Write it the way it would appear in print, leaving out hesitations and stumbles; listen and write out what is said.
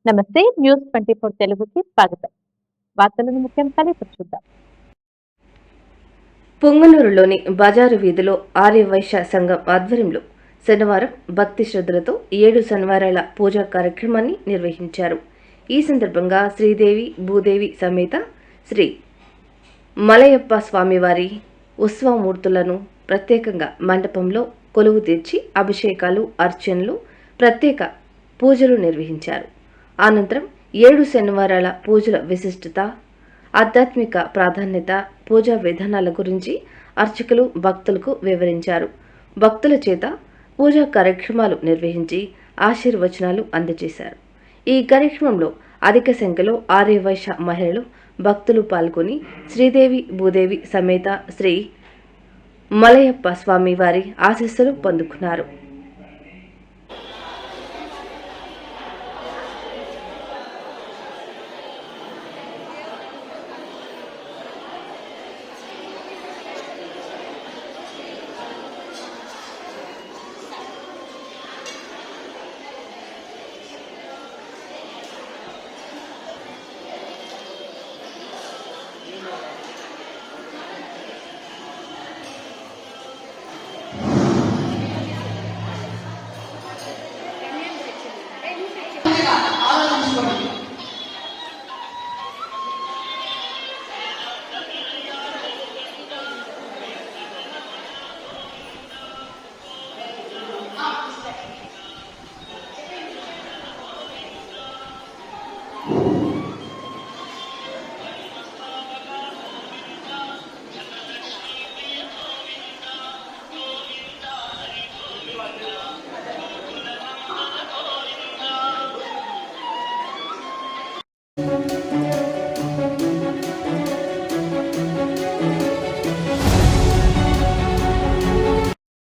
నమస్తే. న్యూస్ 24 తెలుగుకి స్వాగతం. వార్తలను ముఖ్యాంశాలు ఇప్పుడు చూద్దాం. పొంగనూరులోని బజారు వీధిలో ఆర్యవైశ్య సంఘం ఆధ్వర్యంలో శనివారం భక్తి శ్రద్ధలతో 7 శనివారాల పూజా కార్యక్రమాన్ని నిర్వహించారు. ఈ సందర్భంగా శ్రీదేవి భూదేవి సమేత శ్రీ మలయప్ప స్వామివారి ఉత్సవమూర్తులను ప్రత్యేకంగా మండపంలో కొలువు తీర్చి అభిషేకాలు, అర్చనలు, ప్రత్యేక పూజలు నిర్వహించారు. అనంతరం 7 శనివారాల పూజల విశిష్టత, ఆధ్యాత్మిక ప్రాధాన్యత, పూజా విధానాల గురించి అర్చకులు భక్తులకు వివరించారు. భక్తుల చేత పూజా కార్యక్రమాలు నిర్వహించి ఆశీర్వచనాలు అందజేశారు. ఈ కార్యక్రమంలో అధిక సంఖ్యలో ఆర్యవైశ్య మహిళలు, భక్తులు పాల్గొని శ్రీదేవి భూదేవి సమేత శ్రీ మలయప్ప స్వామి వారి ఆశీస్సులు పొందుకున్నారు.